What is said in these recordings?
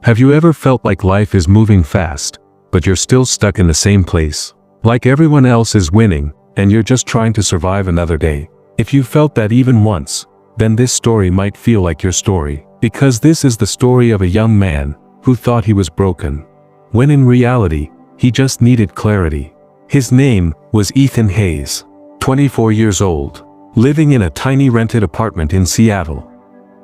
Have you ever felt like life is moving fast, but you're still stuck in the same place? Like everyone else is winning, and you're just trying to survive another day? If you felt that even once, then this story might feel like your story, because this is the story of a young man who thought he was broken, when in reality, he just needed clarity. His name was Ethan Hayes, 24 years old, living in a tiny rented apartment in Seattle.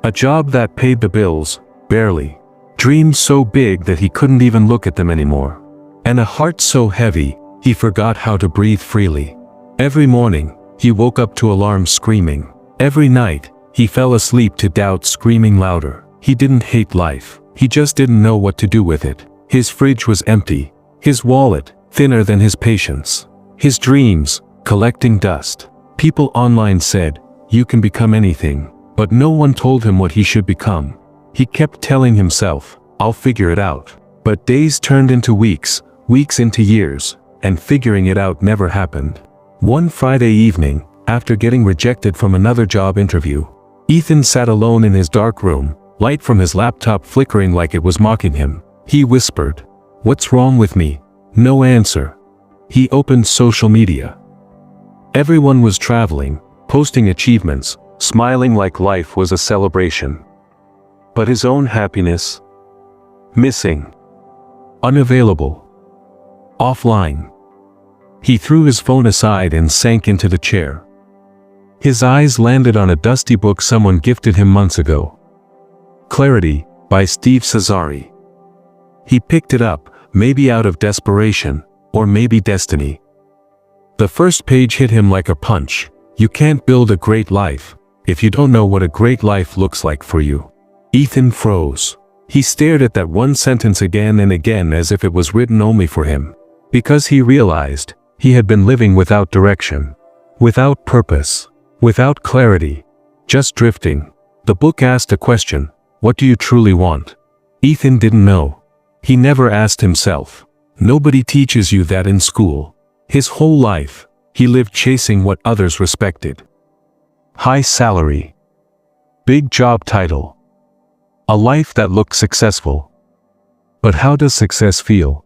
A job that paid the bills, barely. Dreams so big that he couldn't even look at them anymore. And a heart so heavy, he forgot how to breathe freely. Every morning, he woke up to alarms screaming. Every night, he fell asleep to doubt screaming louder. He didn't hate life, he just didn't know what to do with it. His fridge was empty, his wallet thinner than his patience, his dreams collecting dust. People online said, "You can become anything," but no one told him what he should become. He kept telling himself, "I'll figure it out." But days turned into weeks, weeks into years, and figuring it out never happened. One Friday evening, after getting rejected from another job interview, Ethan sat alone in his dark room, light from his laptop flickering like it was mocking him. He whispered, "What's wrong with me?" No answer. He opened social media. Everyone was traveling, posting achievements, smiling like life was a celebration. But his own happiness? Missing. Unavailable. Offline. He threw his phone aside and sank into the chair. His eyes landed on a dusty book someone gifted him months ago. Clarity, by Cesari. He picked it up, maybe out of desperation, or maybe destiny. The first page hit him like a punch. You can't build a great life if you don't know what a great life looks like for you. Ethan froze. He stared at that one sentence again and again as if it was written only for him. Because he realized he had been living without direction, without purpose, without clarity, just drifting. The book asked a question: what do you truly want? Ethan didn't know. He never asked himself. Nobody teaches you that in school. His whole life, he lived chasing what others respected. High salary. Big job title. A life that looked successful. But how does success feel?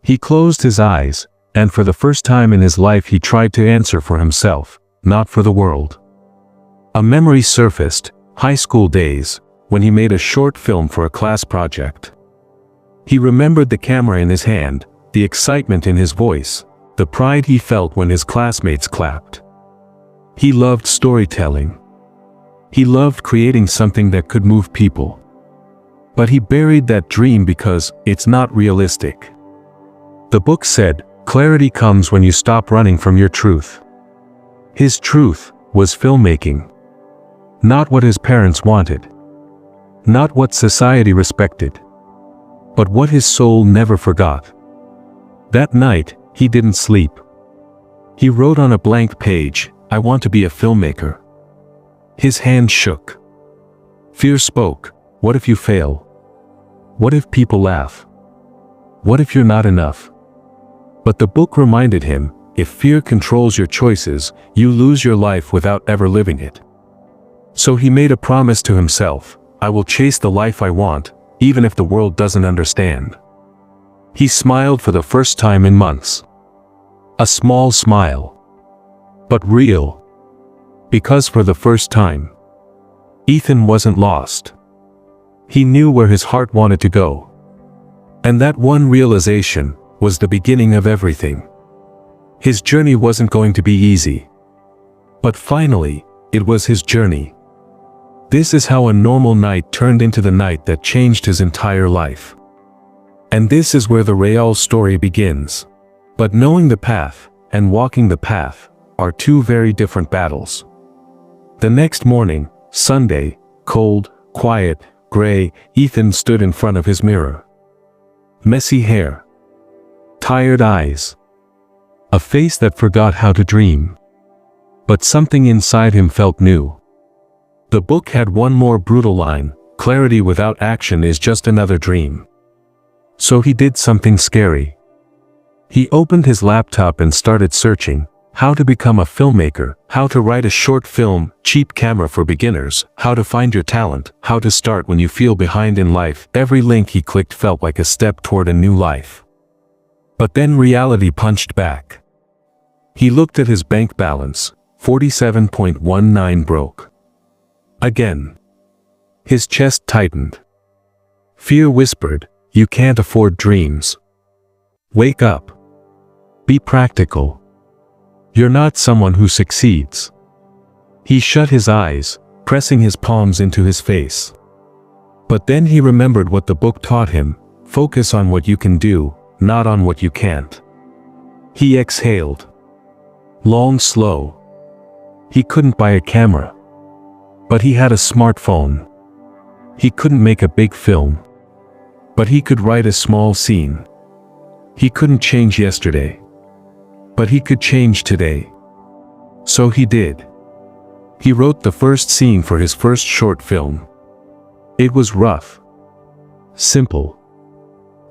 He closed his eyes, and for the first time in his life he tried to answer for himself, not for the world. A memory surfaced, high school days, when he made a short film for a class project. He remembered the camera in his hand, the excitement in his voice, the pride he felt when his classmates clapped. He loved storytelling. He loved creating something that could move people. But he buried that dream because it's not realistic. The book said, clarity comes when you stop running from your truth. His truth was filmmaking. Not what his parents wanted. Not what society respected. But what his soul never forgot. That night, he didn't sleep. He wrote on a blank page, "I want to be a filmmaker." His hand shook. Fear spoke, "What if you fail? What if people laugh? What if you're not enough?" But the book reminded him, if fear controls your choices, you lose your life without ever living it. So he made a promise to himself, "I will chase the life I want, even if the world doesn't understand." He smiled for the first time in months. A small smile. But real. Because for the first time, Ethan wasn't lost. He knew where his heart wanted to go. And that one realization was the beginning of everything. His journey wasn't going to be easy. But finally, it was his journey. This is how a normal night turned into the night that changed his entire life. And this is where the real story begins. But knowing the path and walking the path are two very different battles. The next morning, Sunday, cold, quiet, gray, Ethan stood in front of his mirror. Messy hair. Tired eyes. A face that forgot how to dream. But something inside him felt new. The book had one more brutal line: clarity without action is just another dream. So he did something scary. He opened his laptop and started searching, How to become a filmmaker, how to write a short film, cheap camera for beginners, how to find your talent, how to start when you feel behind in life. Every link he clicked felt like a step toward a new life. But then reality punched back. He looked at his bank balance, 47.19 broke. Again. His chest tightened. Fear whispered, "You can't afford dreams. Wake up. Be practical. You're not someone who succeeds." He shut his eyes, pressing his palms into his face. But then he remembered what the book taught him: focus on what you can do, not on what you can't. He exhaled. Long, slow. He couldn't buy a camera. But he had a smartphone. He couldn't make a big film. But he could write a small scene. He couldn't change yesterday. But he could change today. So he did. He wrote the first scene for his first short film. It was rough. Simple.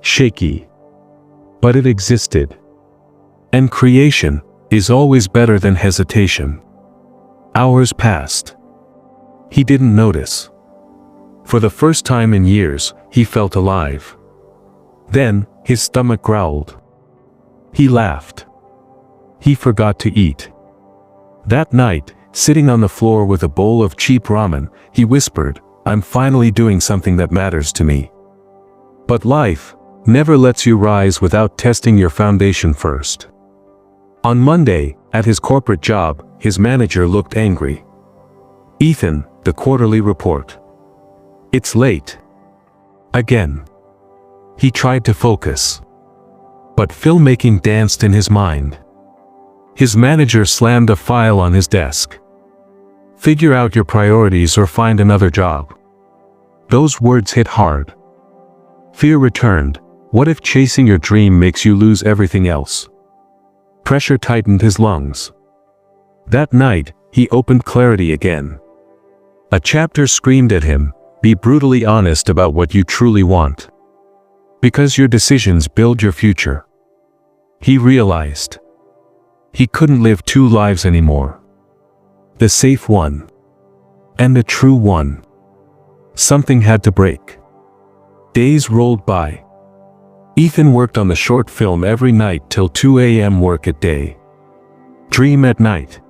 Shaky. But it existed. And creation is always better than hesitation. Hours passed. He didn't notice. For the first time in years, he felt alive. Then, his stomach growled. He laughed. He forgot to eat. That night, sitting on the floor with a bowl of cheap ramen, he whispered, "I'm finally doing something that matters to me." But life never lets you rise without testing your foundation first. On Monday, at his corporate job, his manager looked angry. "Ethan, the quarterly report. It's late." Again. He tried to focus. But filmmaking danced in his mind. His manager slammed a file on his desk. "Figure out your priorities or find another job." Those words hit hard. Fear returned. What if chasing your dream makes you lose everything else? Pressure tightened his lungs. That night, he opened clarity again. A chapter screamed at him, "Be brutally honest about what you truly want. Because your decisions build your future." He realized. He couldn't live two lives anymore. The safe one. And the true one. Something had to break. Days rolled by. Ethan worked on the short film every night till 2 a.m. work at day. Dream at night.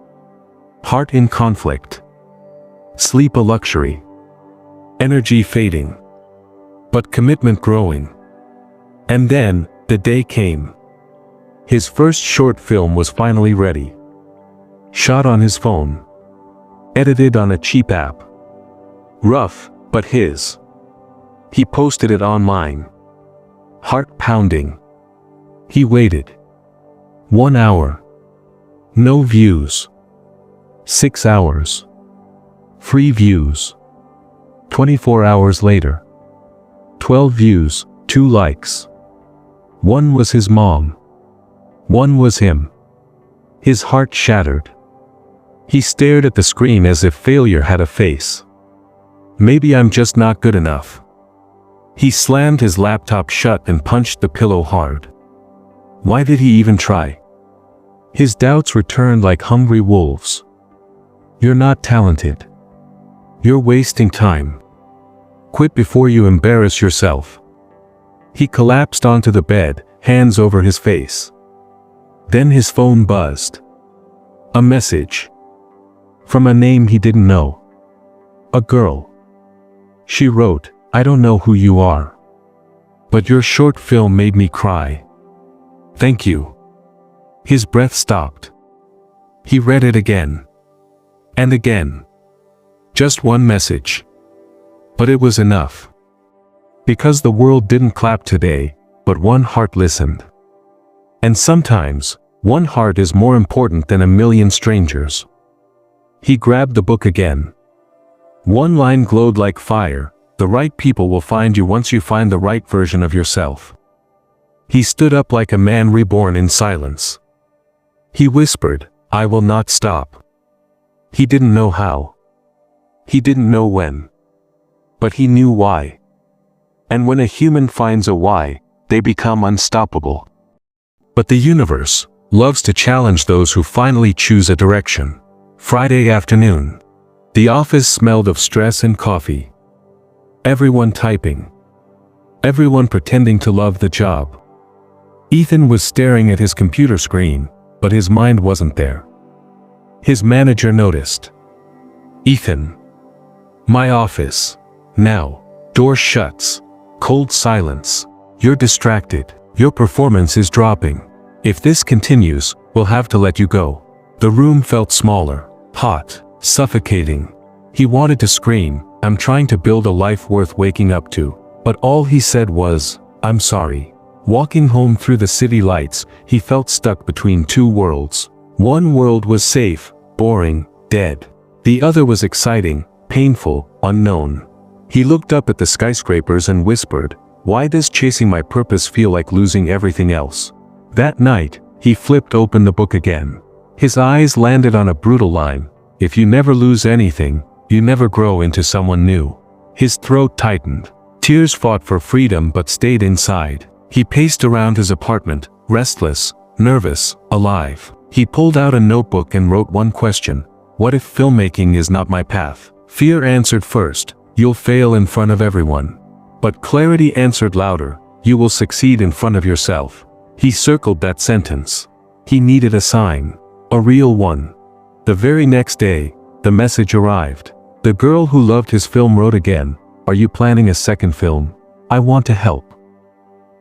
Heart in conflict. Sleep a luxury. Energy fading. But commitment growing. And then, the day came. His first short film was finally ready. Shot on his phone. Edited on a cheap app. Rough, but his. He posted it online. Heart pounding. He waited. 1 hour. No views. 6 hours. Free views. 24 hours later. 12 views, 2 likes. One was his mom. One was him. His heart shattered. He stared at the screen as if failure had a face. Maybe I'm just not good enough. He slammed his laptop shut and punched the pillow hard. Why did he even try? His doubts returned like hungry wolves. You're not talented. You're wasting time. Quit before you embarrass yourself. He collapsed onto the bed, hands over his face. Then his phone buzzed. A message. From a name he didn't know. A girl. She wrote, "I don't know who you are. But your short film made me cry. Thank you." His breath stopped. He read it again. And again. Just one message. But it was enough. Because the world didn't clap today, but one heart listened. And sometimes, one heart is more important than a million strangers. He grabbed the book again. One line glowed like fire: "The right people will find you once you find the right version of yourself." He stood up like a man reborn in silence. He whispered, "I will not stop." He didn't know how. He didn't know when. But he knew why. And when a human finds a why, they become unstoppable. But the universe, loves to challenge those who finally choose a direction. Friday afternoon. The office smelled of stress and coffee. Everyone typing. Everyone pretending to love the job. Ethan was staring at his computer screen, but his mind wasn't there. His manager noticed. "Ethan. My office. Now." Door shuts. Cold silence. "You're distracted. Your performance is dropping. If this continues, we'll have to let you go." The room felt smaller, hot, suffocating. He wanted to scream, "I'm trying to build a life worth waking up to." But all he said was, "I'm sorry." Walking home through the city lights, he felt stuck between two worlds. One world was safe, boring, dead. The other was exciting, painful, unknown. He looked up at the skyscrapers and whispered, "Why does chasing my purpose feel like losing everything else?" That night, he flipped open the book again. His eyes landed on a brutal line, "If you never lose anything, you never grow into someone new." His throat tightened. Tears fought for freedom but stayed inside. He paced around his apartment, restless, nervous, alive. He pulled out a notebook and wrote one question: "What if filmmaking is not my path?" Fear answered first, "You'll fail in front of everyone." But clarity answered louder, "You will succeed in front of yourself." He circled that sentence. He needed a sign. A real one. The very next day, the message arrived. The girl who loved his film wrote again, "Are you planning a second film? I want to help."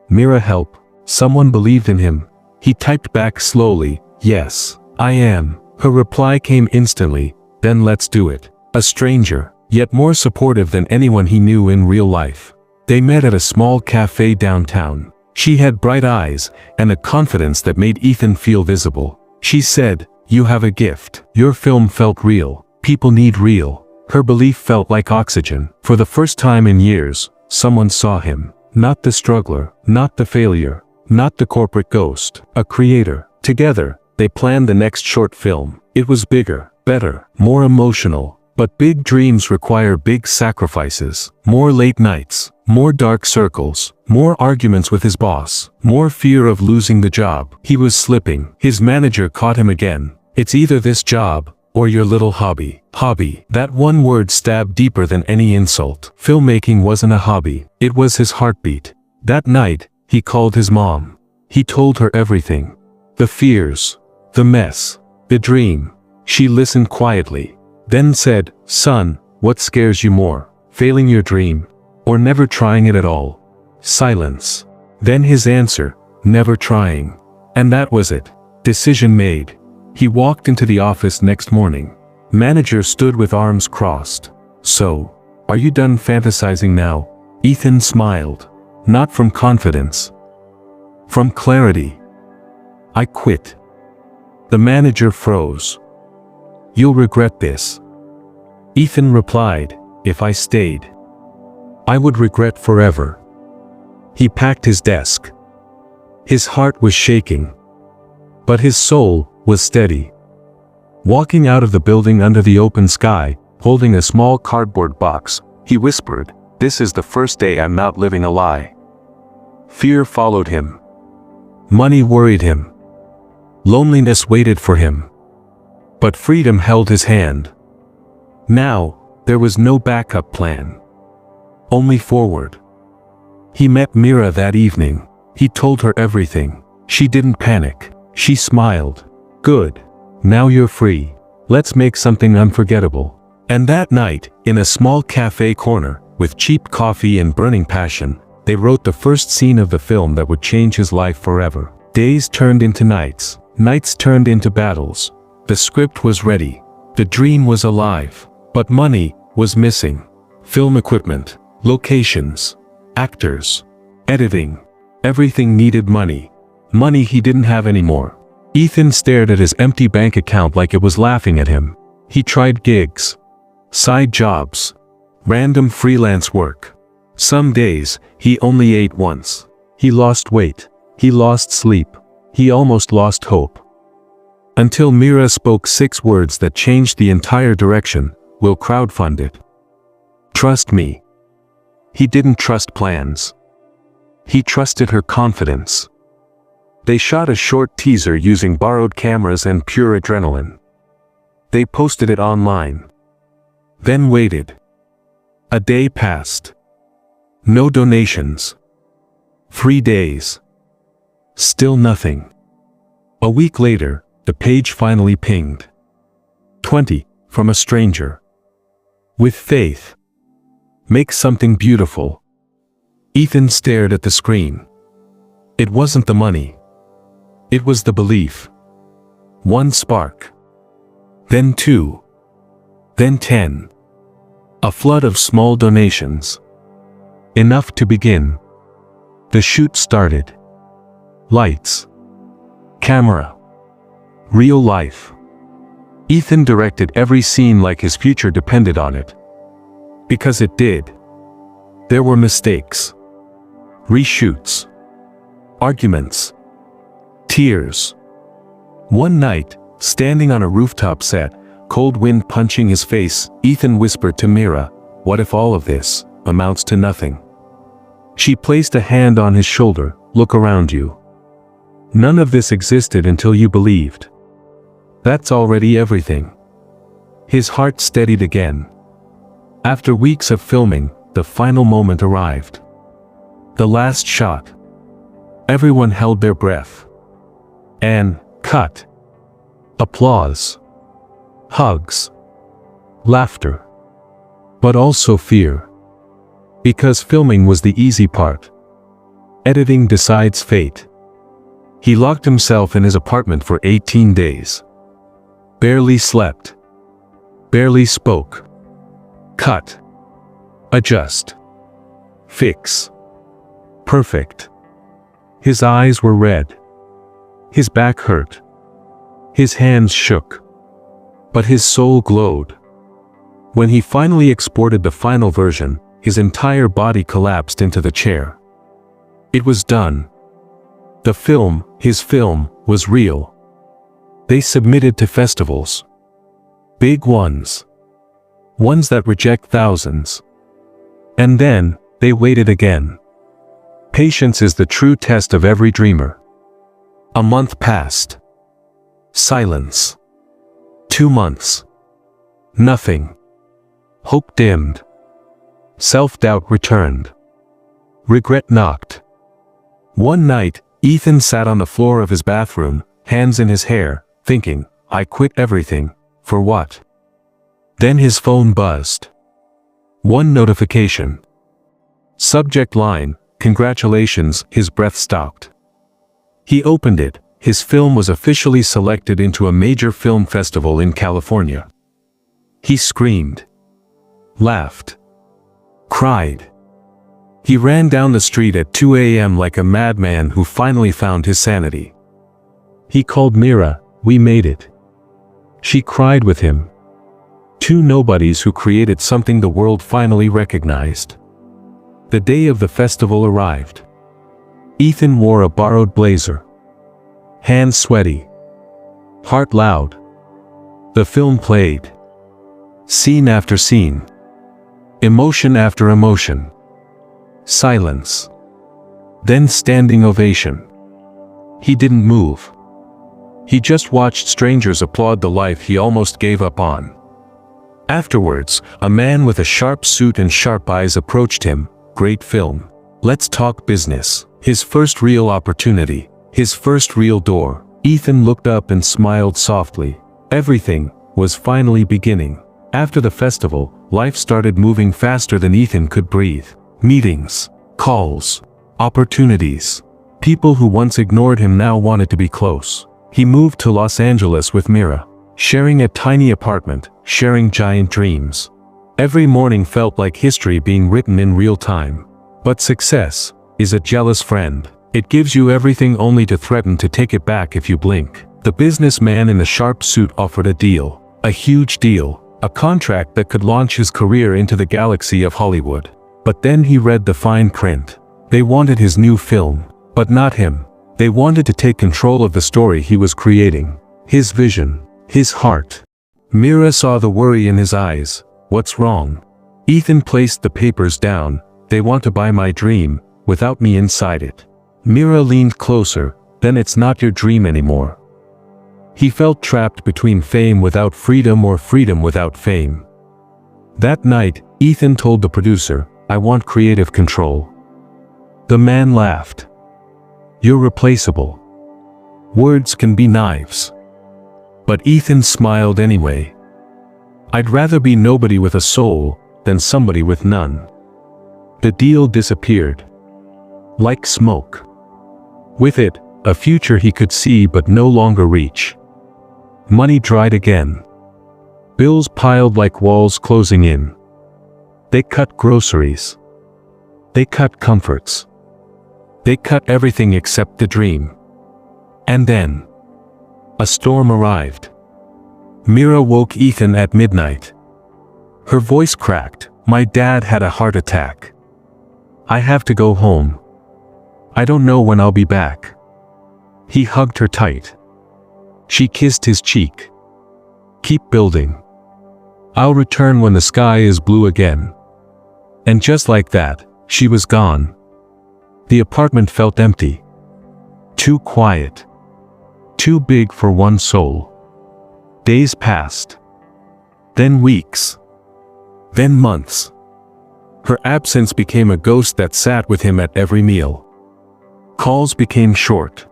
Mira, help. Someone believed in him. He typed back slowly, "Yes, I am." Her reply came instantly, "Then let's do it." A stranger, yet more supportive than anyone he knew in real life. They met at a small cafe downtown. She had bright eyes, and a confidence that made Ethan feel visible. She said, "You have a gift. Your film felt real. People need real." Her belief felt like oxygen. For the first time in years, someone saw him. Not the struggler, not the failure, not the corporate ghost. A creator. Together, they planned the next short film. It was bigger, better, more emotional. But big dreams require big sacrifices. More late nights, more dark circles, more arguments with his boss, more fear of losing the job. He was slipping. His manager caught him again. "It's either this job, or your little hobby." Hobby. That one word stabbed deeper than any insult. Filmmaking wasn't a hobby. It was his heartbeat. That night, he called his mom. He told her everything. The fears. The mess. The dream. She listened quietly. Then said, "Son, what scares you more? Failing your dream? Or never trying it at all?" Silence. Then his answer, "Never trying." And that was it. Decision made. He walked into the office next morning. Manager stood with arms crossed. "So, are you done fantasizing now?" Ethan smiled. Not from confidence. From clarity. "I quit." The manager froze. "You'll regret this." Ethan replied, "If I stayed, I would regret forever." He packed his desk. His heart was shaking. But his soul was steady. Walking out of the building under the open sky, holding a small cardboard box, he whispered, "This is the first day I'm not living a lie." Fear followed him. Money worried him. Loneliness waited for him. But freedom held his hand. Now, there was no backup plan. Only forward. He met Mira that evening. He told her everything. She didn't panic. She smiled. "Good. Now you're free. Let's make something unforgettable." And that night, in a small cafe corner, with cheap coffee and burning passion, they wrote the first scene of the film that would change his life forever. Days turned into nights. Nights turned into battles. The script was ready. The dream was alive. But money was missing. Film equipment, locations, actors, editing. Everything needed money. Money he didn't have anymore. Ethan stared at his empty bank account like it was laughing at him. He tried gigs, side jobs, random freelance work. Some days, he only ate once. He lost weight. He lost sleep. He almost lost hope. Until Mira spoke 6 words that changed the entire direction. "We'll crowdfund it. Trust me." He didn't trust plans. He trusted her confidence. They shot a short teaser using borrowed cameras and pure adrenaline. They posted it online. Then waited. A day passed. No donations. 3 days. Still nothing. A week later, the page finally pinged. 20, from a stranger. With faith. Make something beautiful. Ethan stared at the screen. It wasn't the money. It was the belief. 1 spark. Then 2. Then 10. A flood of small donations. Enough to begin. The shoot started. Lights. Camera. Real life. Ethan directed every scene like his future depended on it. Because it did. There were mistakes. Reshoots. Arguments. Tears. One night, standing on a rooftop set, cold wind punching his face, Ethan whispered to Mira, "What if all of this amounts to nothing?" She placed a hand on his shoulder. "Look around you. None of this existed until you believed. That's already everything." His heart steadied again. After weeks of filming, the final moment arrived. The last shot. Everyone held their breath. And cut. Applause. Hugs. Laughter. But also fear. Because filming was the easy part. Editing decides fate. He locked himself in his apartment for 18 days. Barely slept. Barely spoke. Cut. Adjust. Fix. Perfect. His eyes were red. His back hurt. His hands shook. But his soul glowed. When he finally exported the final version, his entire body collapsed into the chair. It was done. The film, his film, was real. They submitted to festivals. Big ones. Ones that reject thousands. And then, they waited again. Patience is the true test of every dreamer. A month passed. Silence. 2 months. Nothing. Hope dimmed. Self-doubt returned. Regret knocked. One night, Ethan sat on the floor of his bathroom, hands in his hair, thinking, "I quit everything, for what?" Then his phone buzzed. One notification. Subject line, "Congratulations," his breath stopped. He opened it. His film was officially selected into a major film festival in California. He screamed. Laughed. Cried. He ran down the street at 2 a.m. like a madman who finally found his sanity. He called Mira. "We made it." She cried with him. 2 nobodies who created something the world finally recognized. The day of the festival arrived. Ethan wore a borrowed blazer. Hands sweaty. Heart loud. The film played. Scene after scene. Emotion after emotion. Silence. Then standing ovation. He didn't move. He just watched strangers applaud the life he almost gave up on. Afterwards, a man with a sharp suit and sharp eyes approached him. "Great film. Let's talk business." His first real opportunity. His first real door. Ethan looked up and smiled softly. Everything was finally beginning. After the festival, life started moving faster than Ethan could breathe. Meetings, calls, opportunities. People who once ignored him now wanted to be close. He moved to Los Angeles with Mira, sharing a tiny apartment, sharing giant dreams. Every morning felt like history being written in real time. But success is a jealous friend. It gives you everything only to threaten to take it back if you blink. The businessman in the sharp suit offered a deal. A huge deal. A contract that could launch his career into the galaxy of Hollywood. But then he read the fine print. They wanted his new film. But not him. They wanted to take control of the story he was creating. His vision. His heart. Mira saw the worry in his eyes. "What's wrong?" Ethan placed the papers down. "They want to buy my dream, without me inside it." Mira leaned closer. then it's not your dream anymore. He felt trapped between fame without freedom or freedom without fame. That night, Ethan told the producer, "I want creative control." The man laughed. "You're replaceable. Words can be knives." But Ethan smiled anyway. "I'd rather be nobody with a soul than somebody with none." The deal disappeared. Like smoke. With it, a future he could see but no longer reach. Money dried again. Bills piled like walls closing in. They cut groceries. They cut comforts. They cut everything except the dream. And then, a storm arrived. Mira woke Ethan at midnight. Her voice cracked. "My dad had a heart attack. I have to go home. I don't know when I'll be back." He hugged her tight. She kissed his cheek. "Keep building. I'll return when the sky is blue again." And just like that, she was gone. The apartment felt empty. Too quiet. Too big for one soul. Days passed. Then weeks. Then months. Her absence became a ghost that sat with him at every meal. Calls became short.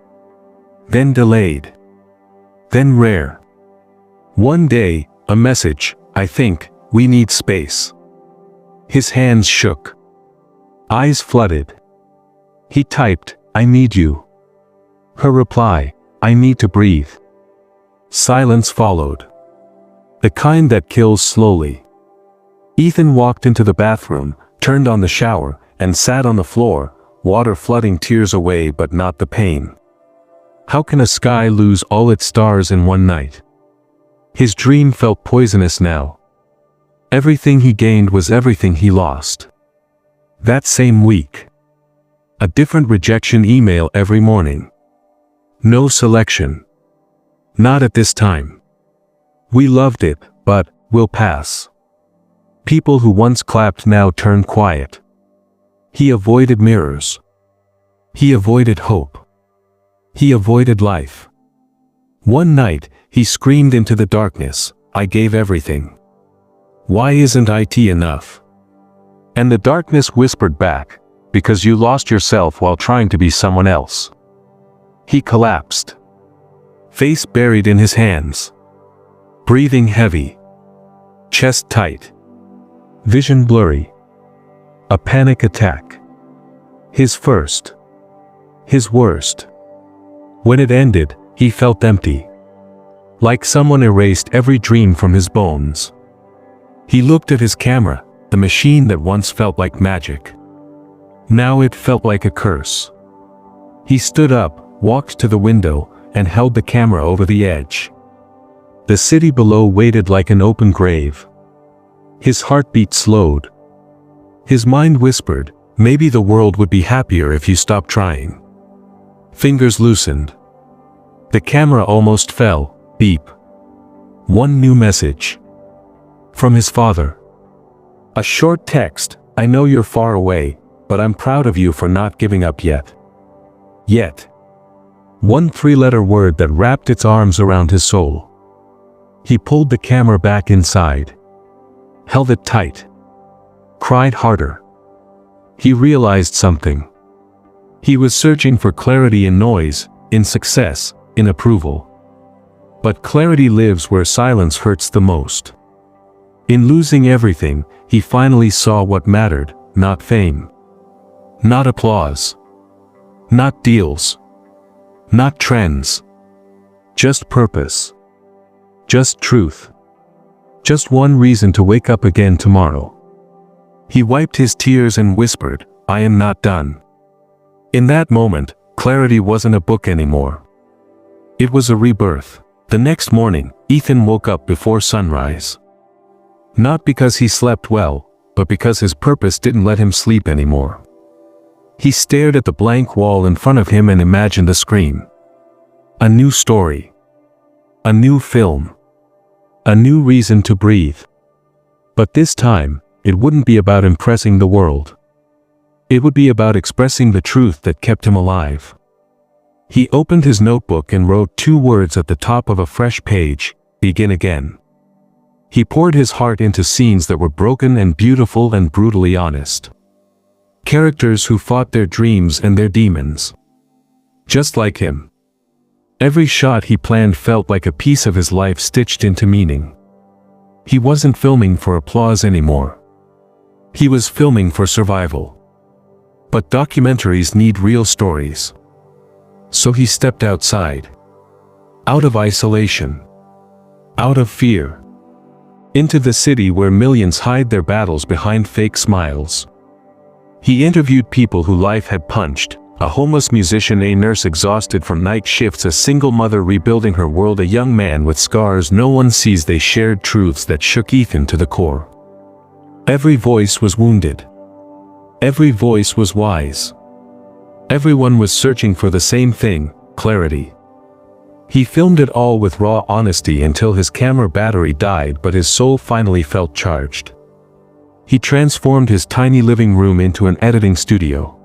Then delayed. Then rare. One day, a message, "I think, we need space." His hands shook. Eyes flooded. He typed, "I need you." Her reply, "I need to breathe." Silence followed. The kind that kills slowly. Ethan walked into the bathroom, turned on the shower, and sat on the floor, water flooding tears away but not the pain. How can a sky lose all its stars in one night? His dream felt poisonous now. Everything he gained was everything he lost. That same week. A different rejection email every morning. No selection. Not at this time. We loved it, but we'll pass. People who once clapped now turned quiet. He avoided mirrors. He avoided hope. He avoided life. One night, he screamed into the darkness, "I gave everything. Why isn't it enough?" And the darkness whispered back, "Because you lost yourself while trying to be someone else." He collapsed. Face buried in his hands. Breathing heavy. Chest tight. Vision blurry. A panic attack. His first. His worst. When it ended, he felt empty. Like someone erased every dream from his bones. He looked at his camera, the machine that once felt like magic. Now it felt like a curse. He stood up, walked to the window, and held the camera over the edge. The city below waited like an open grave. His heartbeat slowed. His mind whispered, "Maybe the world would be happier if you stopped trying." Fingers loosened. The camera almost fell. Beep. One new message. From his father. A short text, "I know you're far away, but I'm proud of you for not giving up yet." Yet. One three-letter word that wrapped its arms around his soul. He pulled the camera back inside. Held it tight. Cried harder. He realized something. He was searching for clarity in noise, in success, in approval. But clarity lives where silence hurts the most. In losing everything, he finally saw what mattered, not fame. Not applause. Not deals. Not trends. Just purpose. Just truth. Just one reason to wake up again tomorrow. He wiped his tears and whispered, "I am not done." In that moment, clarity wasn't a book anymore. It was a rebirth. The next morning, Ethan woke up before sunrise. Not because he slept well, but because his purpose didn't let him sleep anymore. He stared at the blank wall in front of him and imagined a screen. A new story. A new film. A new reason to breathe. But this time, it wouldn't be about impressing the world. It would be about expressing the truth that kept him alive. He opened his notebook and wrote 2 words at the top of a fresh page: begin again. He poured his heart into scenes that were broken and beautiful and brutally honest. Characters who fought their dreams and their demons. Just like him. Every shot he planned felt like a piece of his life stitched into meaning. He wasn't filming for applause anymore. He was filming for survival. But documentaries need real stories. So he stepped outside. Out of isolation. Out of fear. Into the city where millions hide their battles behind fake smiles. He interviewed people who life had punched: a homeless musician, a nurse exhausted from night shifts, a single mother rebuilding her world, a young man with scars no one sees. They shared truths that shook Ethan to the core. Every voice was wounded. Every voice was wise. Everyone was searching for the same thing: clarity. He filmed it all with raw honesty until his camera battery died, but his soul finally felt charged. He transformed his tiny living room into an editing studio.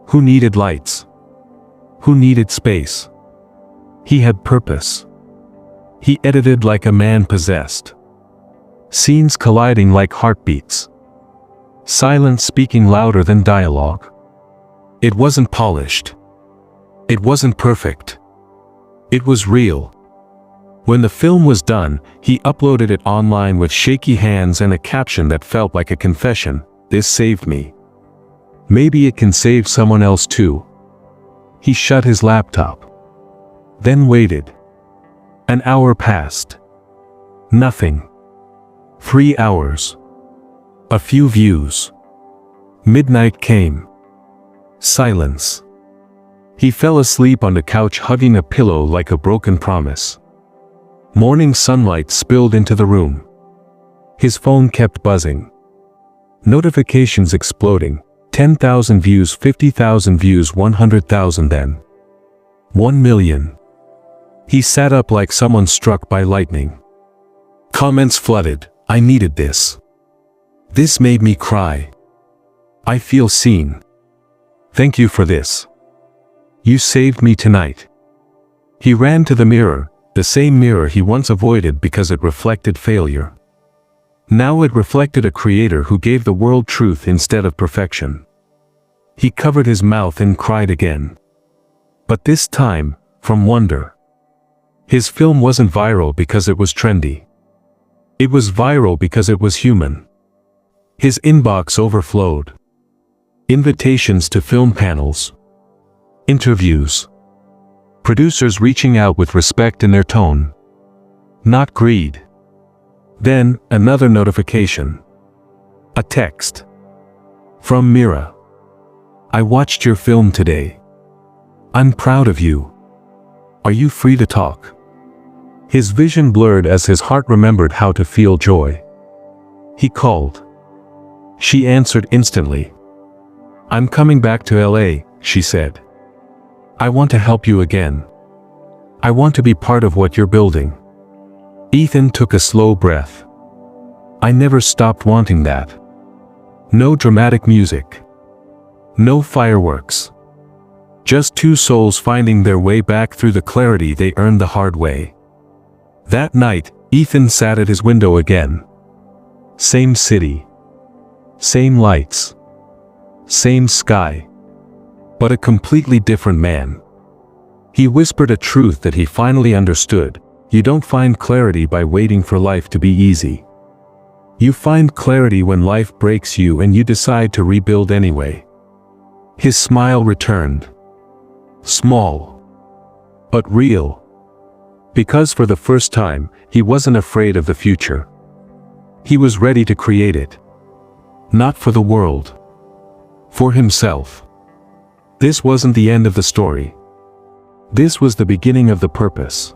Who needed lights? Who needed space? He had purpose. He edited like a man possessed. Scenes colliding like heartbeats. Silence speaking louder than dialogue. It wasn't polished. It wasn't perfect. It was real. When the film was done, he uploaded it online with shaky hands and a caption that felt like a confession: "This saved me. Maybe it can save someone else too." He shut his laptop. Then waited. An hour passed. Nothing. 3 hours. A few views. Midnight came. Silence. He fell asleep on the couch, hugging a pillow like a broken promise. Morning sunlight spilled into the room. His phone kept buzzing. Notifications exploding. 10,000 views, 50,000 views, 100,000, then 1 million. He sat up like someone struck by lightning. Comments flooded. "I needed this. This made me cry. I feel seen. Thank you for this. You saved me tonight." He ran to the mirror, the same mirror he once avoided because it reflected failure. Now it reflected a creator who gave the world truth instead of perfection. He covered his mouth and cried again. But this time, from wonder. His film wasn't viral because it was trendy. It was viral because it was human. His inbox overflowed. Invitations to film panels. Interviews. Producers reaching out with respect in their tone. Not greed. Then, another notification. A text. From Mira. "I watched your film today. I'm proud of you. Are you free to talk?" His vision blurred as his heart remembered how to feel joy. He called. She answered instantly. "I'm coming back to LA," she said. "I want to help you again. I want to be part of what you're building." Ethan took a slow breath. "I never stopped wanting that. No dramatic music. No fireworks. Just 2 souls finding their way back through the clarity they earned the hard way." That night, Ethan sat at his window again. Same city. Same lights. Same sky. But a completely different man. He whispered a truth that he finally understood: you don't find clarity by waiting for life to be easy. You find clarity when life breaks you and you decide to rebuild anyway. His smile returned. Small. But real. Because for the first time, he wasn't afraid of the future. He was ready to create it. Not for the world. For himself. This wasn't the end of the story. This was the beginning of the purpose.